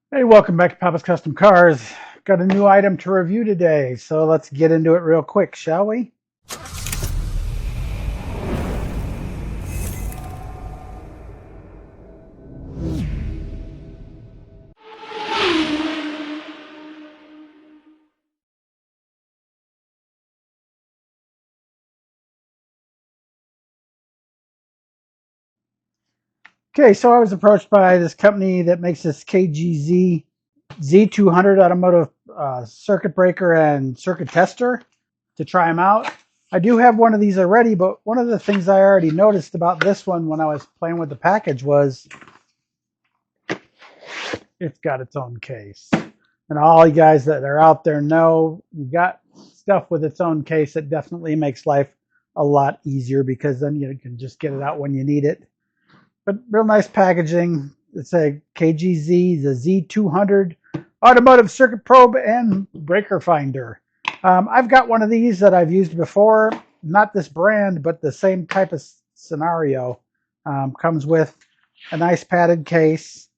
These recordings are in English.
Hey, welcome back to Papa's Custom Cars. Got a new item to review today, so let's get into it real quick, shall we? Okay, so I was approached by this company that makes this KGZ Z200 automotive circuit breaker and circuit tester to try them out. I do have one of these already, but one of the things I already noticed about this one when I was playing with the package was it's got its own case. And all you guys that are out there know you got stuff with its own case. It definitely makes life a lot easier because then you can just get it out when you need it. But real nice packaging. It's a KGZ, the Z200 automotive circuit probe and breaker finder. I've got one of these that I've used before, not this brand, but the same type of scenario. Comes with a nice padded case.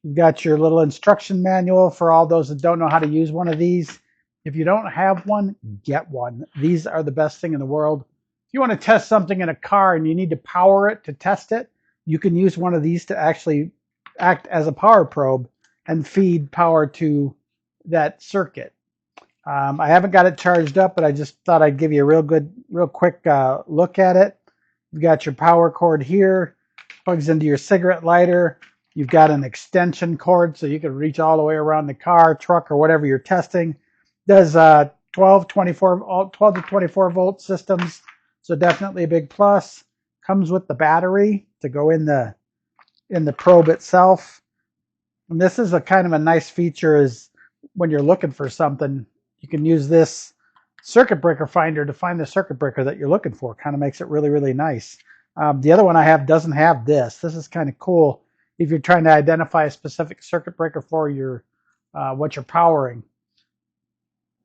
You've got your little instruction manual for all those that don't know how to use one of these. If you don't have one, get one. These are the best thing in the world. If you want to test something in a car and you need to power it to test it, you can use one of these to actually act as a power probe and feed power to that circuit. I haven't got it charged up, but I just thought I'd give you a real quick look at it. You've got your power cord here, plugs into your cigarette lighter. You've got an extension cord so you can reach all the way around the car, truck, or whatever you're testing. Does 12 to 24 volt systems, so definitely a big plus. Comes with the battery to go in the probe itself. And this is a kind of a nice feature is when you're looking for something, you can use this circuit breaker finder to find the circuit breaker that you're looking for. Kind of makes it really, really nice. The other one I have doesn't have this. This is kind of cool if you're trying to identify a specific circuit breaker for your what you're powering.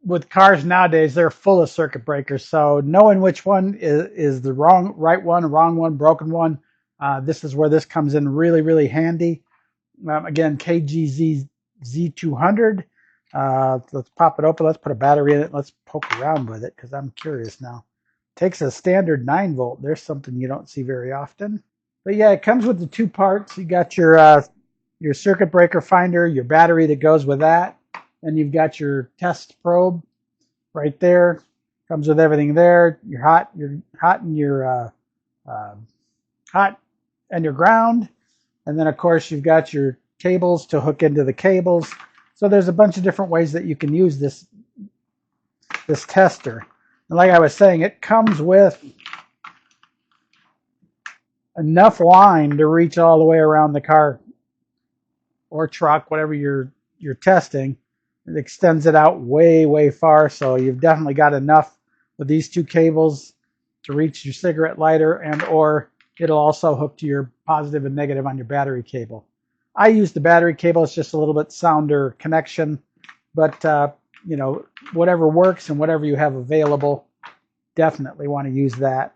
With cars nowadays, they're full of circuit breakers. So knowing which one is the right one, broken one, this is where this comes in really, really handy. Again, KGZ Z200. Let's pop it open. Let's put a battery in it. Let's poke around with it because I'm curious now. Takes a standard 9 volt. There's something you don't see very often. But yeah, it comes with the two parts. You got your circuit breaker finder, your battery that goes with that, and you've got your test probe right there. Comes with everything there. Your hot and your hot and your ground. And then, of course, you've got your cables to hook into the cables. So there's a bunch of different ways that you can use this tester. And like I was saying, it comes with enough line to reach all the way around the car or truck, whatever you're testing. It extends it out way, way far. So you've definitely got enough with these two cables to reach your cigarette lighter, and or it'll also hook to your positive and negative on your battery cable. I use the battery cable. It's just a little bit sounder connection, but whatever works and whatever you have available, definitely want to use that.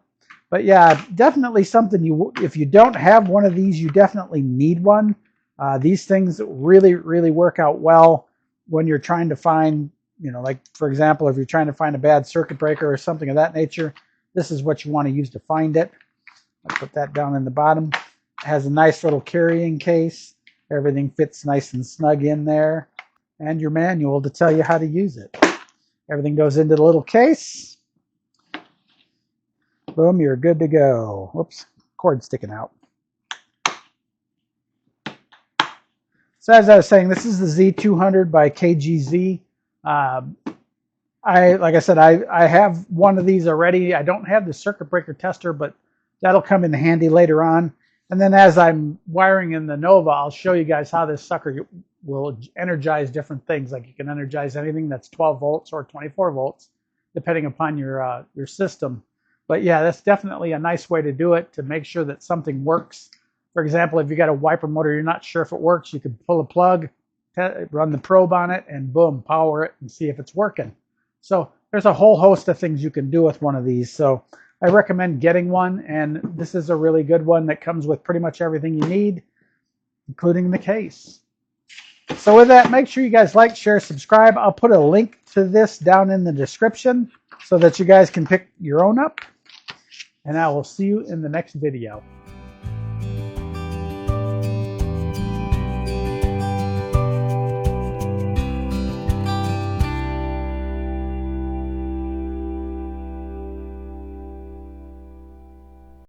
But yeah, definitely something if you don't have one of these, you definitely need one. These things really, really work out well when you're trying to find, like for example, if you're trying to find a bad circuit breaker or something of that nature, this is what you want to use to find it. I'll put that down in the bottom. It has a nice little carrying case. Everything fits nice and snug in there. And your manual to tell you how to use it. Everything goes into the little case. Boom, you're good to go. Whoops, cord sticking out. So as I was saying, this is the Z200 by KGZ. Like I said, I have one of these already. I don't have the circuit breaker tester, but that'll come in handy later on. And then as I'm wiring in the Nova, I'll show you guys how this sucker will energize different things. Like you can energize anything that's 12 volts or 24 volts, depending upon your system. But yeah, that's definitely a nice way to do it to make sure that something works. For example, if you got a wiper motor, you're not sure if it works, you can pull a plug, run the probe on it, and boom, power it and see if it's working. So there's a whole host of things you can do with one of these. So I recommend getting one, and this is a really good one that comes with pretty much everything you need, including the case. So with that, make sure you guys like, share, subscribe. I'll put a link to this down in the description so that you guys can pick your own up. And I will see you in the next video.